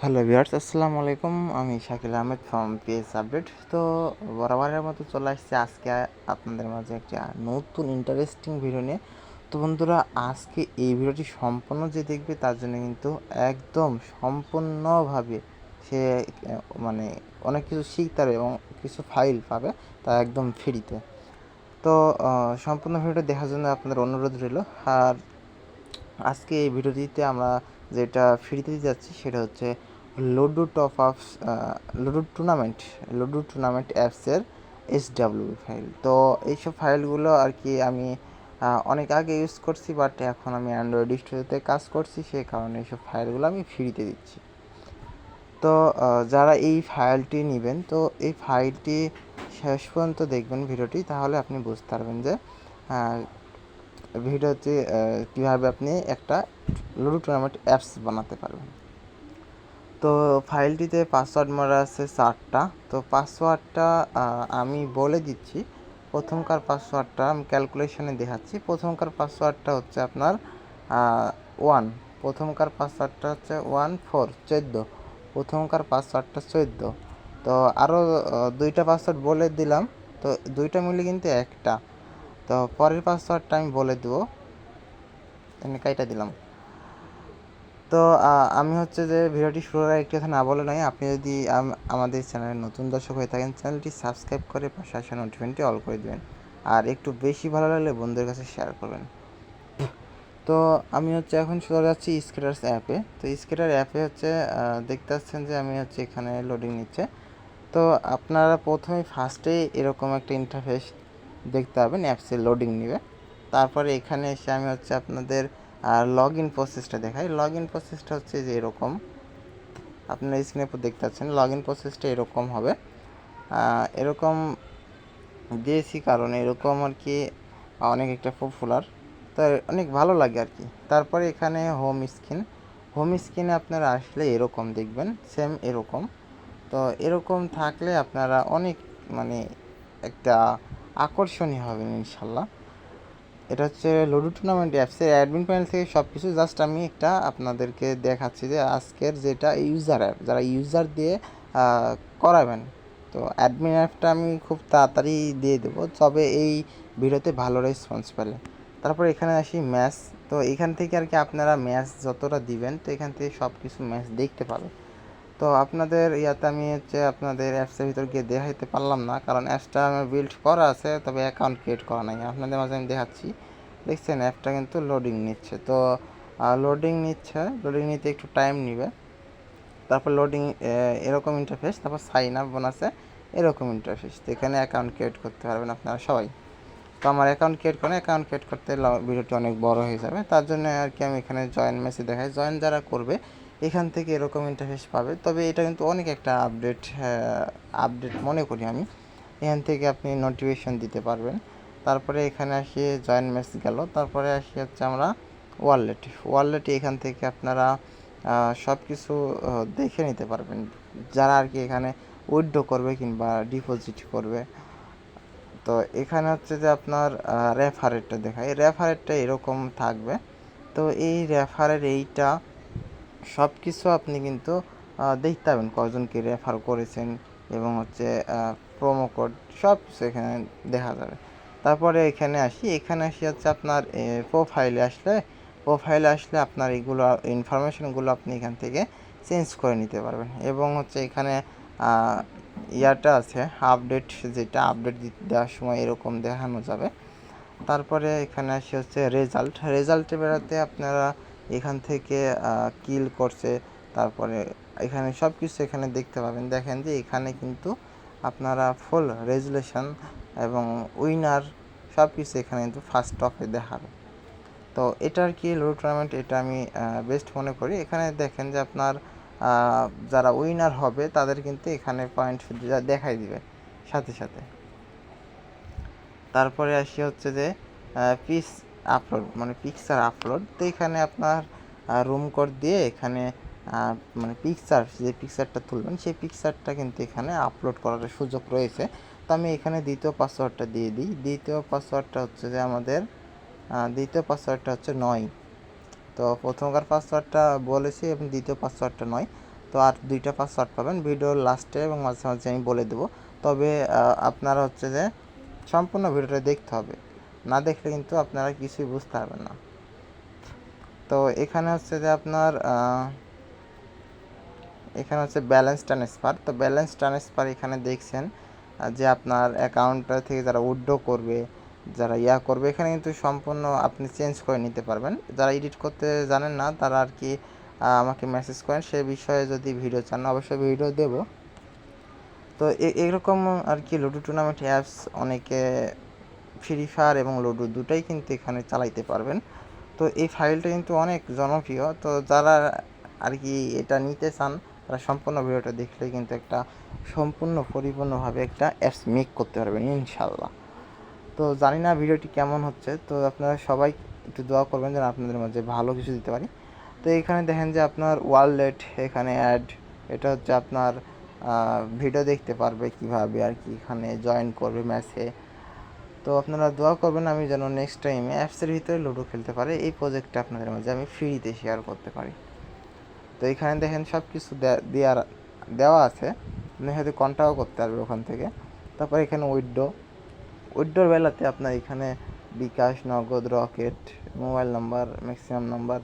Hello viewers, আসসালামু আলাইকুম। আমি Shakil Ahmed from PS update. তো বরাবরের মতো চলে আসছে আজকে আপনাদের মাঝে একটি নতুন ইন্টারেস্টিং ভিডিও নিয়ে। তো বন্ধুরা, আজকে এই ভিডিওটি সম্পূর্ণ যে দেখবে তার জন্য কিন্তু একদম সম্পূর্ণভাবে সে মানে অনেক কিছু শিখতে পারবে এবং কিছু ফাইল পাবে, তা একদম ফ্রিতে। তো সম্পূর্ণ ভিডিওটা দেখার জন্য আপনাদের অনুরোধ রইল। আর আজকে এই ভিডিওটিতে আমরা যেটা ফ্রিতে দিতে যাচ্ছি সেটা হচ্ছে লুডু টপ আপস, লুডু টুর্নামেন্ট অ্যাপসের SWB ফাইল। তো এইসব ফাইলগুলো আর কি আমি অনেক আগে ইউজ করছি, বাট এখন আমি অ্যান্ড্রয়েড স্টুডিওতে কাজ করছি, সেই কারণে এইসব ফাইলগুলো আমি ফ্রিতে দিচ্ছি। তো যারা এই ফাইলটি নেবেন, তো এই ফাইলটি শেষ পর্যন্ত দেখবেন ভিডিওটি, তাহলে আপনি বুঝতে পারবেন যে ভিডিওতে কীভাবে আপনি একটা লুডো টুর্নামেন্ট অ্যাপস বানাতে পারবেন। তো ফাইলটিতে পাসওয়ার্ড মারা আছে 4টা। তো পাসওয়ার্ডটা আমি বলে দিচ্ছি। প্রথমকার পাসওয়ার্ডটা আমি ক্যালকুলেশনে দেখাচ্ছি। প্রথমকার পাসওয়ার্ডটা হচ্ছে আপনার 1। প্রথমকার পাসওয়ার্ডটা হচ্ছে 14 প্রথমকার পাসওয়ার্ডটা 14। তো আরও 2টা পাসওয়ার্ড বলে দিলাম, তো 2টা মিলে কিন্তু একটা। তো পরের পাসওয়ার্ডটা আমি বলে দেবো, এখানে কাইটা দিলাম। তো আমি হচ্ছে যে ভিডিওটি শুরুর আগে একটি কথা না বলে নয়, আপনি যদি আমাদের চ্যানেলের নতুন দর্শক হয়ে থাকেন, চ্যানেলটি সাবস্ক্রাইব করে পাশে আসা নোটিফিকেশনটি অল করে দেবেন। আর একটু বেশি ভালো লাগলে বন্ধুদের কাছে শেয়ার করবেন। তো আমি হচ্ছে এখন চলে যাচ্ছি স্কেটার্স অ্যাপে। তো স্কেটার অ্যাপে হচ্ছে দেখতে পাচ্ছেন যে আমি হচ্ছে এখানে লোডিং নিচ্ছে। তো আপনারা প্রথমে ফার্স্টেই এরকম একটা ইন্টারফেস দেখতে পাবেন, অ্যাপসে লোডিং নেবে। তারপরে এখানে এসে আমি হচ্ছে আপনাদের লগ ইন প্রসেসটা দেখাই। লগ ইন প্রসেসটা হচ্ছে যে এরকম, আপনারা স্ক্রিনে দেখতে পাচ্ছেন লগ ইন প্রসেসটা এরকম হবে। এরকম দিয়েছি কারণ এরকম আর কি অনেক একটা পপুলার, তো অনেক ভালো লাগে আর কি। তারপরে এখানে হোম স্ক্রিনে আপনারা আসলে এরকম দেখবেন, সেম এরকম। তো এরকম থাকলে আপনারা অনেক মানে একটা আকর্ষণীয় হবেন ইনশাল্লাহ। এটা হচ্ছে লুডো টুর্নামেন্ট অ্যাপসের অ্যাডমিন প্যানেল থেকে সব কিছু জাস্ট আমি একটা আপনাদেরকে দেখাচ্ছি যে আজকের যেটা ইউজার অ্যাপ, যারা ইউজার দিয়ে করাবেন। তো অ্যাডমিন অ্যাপটা আমি খুব তাড়াতাড়ি দিয়ে দেবো, তবে এই ভিডিওতে ভালো রেসপন্স পেলে। তারপর এখানে আসি ম্যাচ। তো এখান থেকে আর কি আপনারা ম্যাচ যতটা দিবেন, তো এখান থেকে সব কিছু ম্যাচ দেখতে পাবেন। তো আপনাদের ইয়াতে আমি হচ্ছে আপনাদের অ্যাপসের ভিতর গিয়ে দেখাইতে পারলাম না, কারণ অ্যাপসটা আমার বিল্ড করা আছে, তবে অ্যাকাউন্ট ক্রিয়েট করা নাই। আপনাদের মাঝে আমি দেখাচ্ছি, দেখছেন অ্যাপটা কিন্তু লোডিং নিচ্ছে। তো লোডিং নিতে একটু টাইম নেবে। তারপর লোডিং এরকম ইন্টারফেস, তারপর সাইন আপ বোনাসে এরকম ইন্টারফেস। তো এখানে অ্যাকাউন্ট ক্রিয়েট করতে পারবেন আপনারা সবাই। তো আমার অ্যাকাউন্ট ক্রিয়েট করতে ভিডিওটি অনেক বড় হয়ে যাবে, তার জন্য আর কি আমি এখানে জয়েন মেসেজ দেখাই। জয়েন যারা করবে এখান থেকে এরকম ইন্টারফেস পাবে, তবে এটা কিন্তু অনেক একটা আপডেট মনে করি আমি। এখান থেকে আপনি নোটিফিকেশন দিতে পারবেন। তারপরে এখানে আসি জয়েন মেসেজ গেল, তারপরে আসি হচ্ছে আমরা ওয়ালেটে এখান থেকে আপনারা সব কিছু দেখে নিতে পারবেন, যারা আর কি এখানে উইথড্র করবে কিংবা ডিপোজিট করবে। তো এখানে হচ্ছে যে আপনার রেফারেটটা দেখায়, রেফারেটটা এরকম থাকবে। তো এই রেফারের এইটা সব কিছু আপনি কিন্তু দেখতে পাবেন, কজনকে রেফার করেছেন এবং হচ্ছে প্রোমো কোড সব কিছু এখানে দেখা যাবে। তারপরে এখানে আসি হচ্ছে আপনার প্রোফাইলে আসলে আপনার এইগুলো ইনফরমেশনগুলো আপনি এখান থেকে চেঞ্জ করে নিতে পারবেন। এবং হচ্ছে এখানে ইয়াটা আছে আপডেট, যেটা আপডেট দেওয়ার সময় এরকম দেখানো যাবে। তারপরে এখানে হচ্ছে রেজাল্টে বেরোতে আপনারা এখান থেকে কিল করছে, তারপরে এখানে সব কিছু এখানে দেখতে পাবেন। দেখেন যে এখানে কিন্তু আপনারা ফুল রেজুলেশন এবং উইনার সব কিছু এখানে কিন্তু ফার্স্ট টপে দেখাবে। তো এটা আর কি লুডো টুর্নামেন্ট, এটা আমি বেস্ট মনে করি। এখানে দেখেন যে আপনার যারা উইনার হবে তাদের কিন্তু এখানে পয়েন্ট দেখাই দিবে সাথে সাথে। তারপরে আসি হচ্ছে যে পিস আপলোড মানে পিকচার আপলোড। তো এখানে আপনার রুম কোড দিয়ে এখানে মানে যে পিকচারটা তুলবেন সেই পিকচারটা কিন্তু এখানে আপলোড করার সুযোগ রয়েছে। তো আমি এখানে দ্বিতীয় পাসওয়ার্ডটা দিয়ে দিই। দ্বিতীয় পাসওয়ার্ডটা হচ্ছে 9। তো প্রথমকার পাসওয়ার্ডটা বলেছি এবং দ্বিতীয় পাসওয়ার্ডটা 9। তো আর 2টা পাসওয়ার্ড পাবেন ভিডিওর লাস্টে এবং মাঝে মাঝে আমি বলে দেবো। তবে আপনারা হচ্ছে যে সম্পূর্ণ ভিডিওটা দেখতে হবে, না দেখলে কিন্তু আপনারা কিছুই বুঝতে পারবেন না। তো এখানে হচ্ছে যে আপনার এখানে হচ্ছে ব্যালেন্স ট্রান্সফার। তো ব্যালেন্স ট্রান্সফার এখানে দেখছেন যে আপনার অ্যাকাউন্টটা থেকে যারা উইথড্র করবে, যারা করবে, এখানে কিন্তু সম্পূর্ণ আপনি চেঞ্জ করে নিতে পারবেন। যারা এডিট করতে জানেন না তারা আর কি আমাকে মেসেজ করেন, সে বিষয়ে যদি ভিডিও চান অবশ্যই ভিডিও দেব। তো এরকম আর কি লুডো টুর্নামেন্ট অ্যাপস অনেকে ফ্রি ফায়ার এবং লুডো দুটাই কিন্তু এখানে চালাইতে পারবেন। তো এই ফাইলটা কিন্তু অনেক জনপ্রিয়। তো যারা আর কি এটা নিতে চান তারা সম্পূর্ণ ভিডিওটা দেখলে কিন্তু একটা সম্পূর্ণ পরিপূর্ণভাবে একটা অ্যাপস মেক করতে পারবেন ইনশাল্লাহ। তো জানি না ভিডিওটি কেমন হচ্ছে, তো আপনারা সবাই একটু দোয়া করবেন যেন আপনাদের মাঝে ভালো কিছু দিতে পারি। তো এখানে দেখেন যে আপনার ওয়ালেট এখানে অ্যাড, এটা হচ্ছে আপনার ভিডিও দেখতে পারবে কিভাবে আর কি এখানে জয়েন করবে ম্যাচে। তো আপনারা দোয়া করবেন আমি যেন নেক্সট টাইমে অ্যাপসের ভিতরে লুডো খেলতে পারি, এই প্রজেক্টটা আপনাদের মাঝে আমি ফ্রিতে শেয়ার করতে পারি। তো এখানে দেখেন সব কিছু দেওয়া আছে, আপনি হয়তো কন্ট্যাক্টও করতে পারবেন ওখান থেকে। তারপর এখানে উইথড্রোর বেলাতে আপনার এখানে বিকাশ, নগদ, rocket, mobile number, maximum number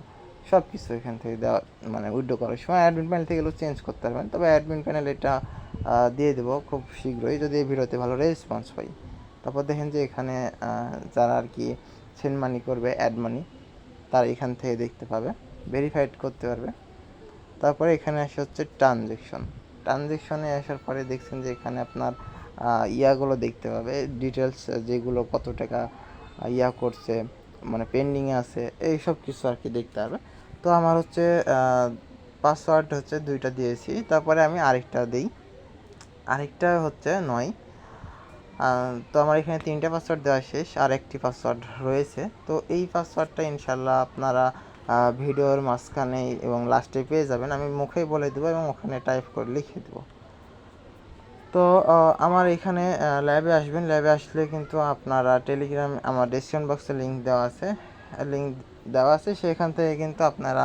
সব কিছু এখান থেকে দেওয়া, মানে উইথড্রো করার সময় অ্যাডমিন প্যানেল থেকে এগুলো চেঞ্জ করতে পারবেন। তবে অ্যাডমিন প্যানেল এটা দিয়ে দেবো খুব শীঘ্রই যদি এই ভিডিওতে ভালো রেসপন্স পাই। তারপর দেখেন যে এখানে যারা আর কি সেন্ড মানি করবে, অ্যাড মানি, তারা এখান থেকে দেখতে পাবে, ভেরিফাইড করতে পারবে। তারপরে এখানে আসে হচ্ছে ট্রানজ্যাকশনে আসার পরে দেখছেন যে এখানে আপনার ইয়াগুলো দেখতে পাবে, ডিটেলস যেগুলো কত টাকা করছে, মানে পেন্ডিংয়ে আছে, এই সব কিছু আর কি দেখতে হবে। তো আমার হচ্ছে পাসওয়ার্ড হচ্ছে 2টা দিয়েছি, তারপরে আমি আরেকটা দিই, আরেকটা হচ্ছে 9। তো আমার এখানে 3টা পাসওয়ার্ড দেওয়া শেষ, আর একটি পাসওয়ার্ড রয়েছে। তো এই পাসওয়ার্ডটা ইনশাল্লাহ আপনারা ভিডিওর মাঝখানে এবং লাস্টে পেয়ে যাবেন, আমি মুখেই বলে দেবো এবং ওখানে টাইপ করে লিখে দেবো। তো আমার এখানে ল্যাবে আসবেন, ল্যাবে আসলে কিন্তু আপনারা টেলিগ্রাম আমার ডেসক্রিপশন বক্সে লিঙ্ক দেওয়া আছে, সেখান থেকে কিন্তু আপনারা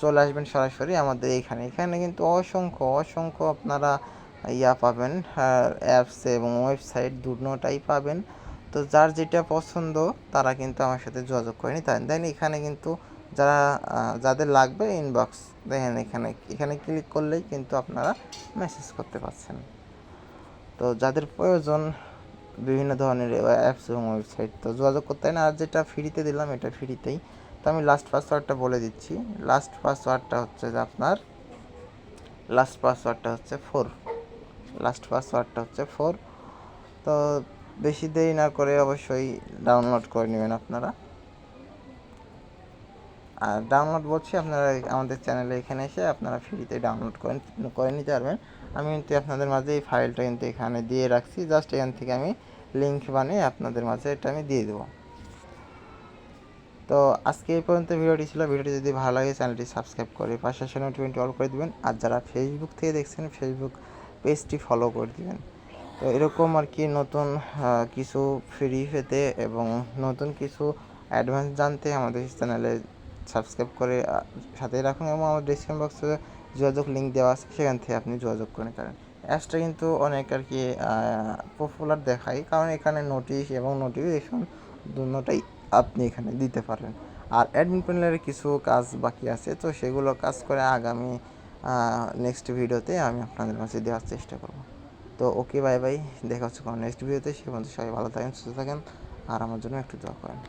চলে আসবেন সরাসরি আমাদের এখানে কিন্তু অসংখ্য আপনারা পাবেন, অ্যাপস এবং ওয়েবসাইট দুটোটাই পাবেন। তো যার যেটা পছন্দ তারা কিন্তু আমার সাথে যোগাযোগ করে নিতে পারেন। দেন এখানে কিন্তু যাদের লাগবে ইনবক্স দেখেন, এখানে ক্লিক করলেই কিন্তু আপনারা মেসেজ করতে পারছেন। তো যাদের প্রয়োজন বিভিন্ন ধরনের অ্যাপস এবং ওয়েবসাইট, তো যোগাযোগ করতে হয় না। আর যেটা ফ্রিতে দিলাম এটা ফ্রিতেই। তো আমি লাস্ট পাসওয়ার্ডটা বলে দিচ্ছি, লাস্ট পাসওয়ার্ডটা হচ্ছে যে আপনার লাস্ট পাসওয়ার্ডটা হচ্ছে 4। তো বেশি দেরি না করে অবশ্যই ডাউনলোড করে নেবেন আপনারা। আর ডাউনলোড বলছি, আপনারা আমাদের চ্যানেলে এখানে এসে আপনারা ফ্রিতে ডাউনলোড করে নিতে পারবেন। আমি কিন্তু আপনাদের মাঝে এই ফাইলটা কিন্তু এখানে দিয়ে রাখছি, জাস্ট এখান থেকে আমি লিঙ্ক বানিয়ে আপনাদের মাঝে এটা আমি দিয়ে দেবো। তো আজকে এই পর্যন্ত ভিডিওটি ছিল। ভিডিওটি যদি ভালো লাগে চ্যানেলটি সাবস্ক্রাইব করে পাশে নোটিফিকেশনটি অল করে দেবেন। আর যারা ফেসবুক থেকে দেখছেন ফেসবুক পেজটি ফলো করে দেবেন। তো এরকম আর কি নতুন কিছু ফ্রি পেতে এবং নতুন কিছু অ্যাডভান্স জানতে আমাদের চ্যানেলে সাবস্ক্রাইব করে সাথে রাখুন, এবং আমার ডিসক্রিপশন বক্সে যোগাযোগ লিঙ্ক দেওয়া আছে, সেখান থেকে আপনি যোগাযোগ করে নিতে পারেন। অ্যাপসটা কিন্তু অনেক আর কি পপুলার দেখায়, কারণ এখানে নোটিশ এবং নোটিফিকেশন দুটোটাই আপনি এখানে দিতে পারেন। আর অ্যাডমিন প্যানেলের কিছু কাজ বাকি আছে, তো সেগুলো কাজ করে আগামী নেক্সট ভিডিওতে আমি আপনাদের মাঝে দেওয়ার চেষ্টা করব। তো ওকে, বাই বাই, দেখা হচ্ছে কোনো নেক্সট ভিডিওতে। সে পর্যন্ত সবাই ভালো থাকেন, সুস্থ থাকেন, আর আমার জন্য একটু দোয়া করেন।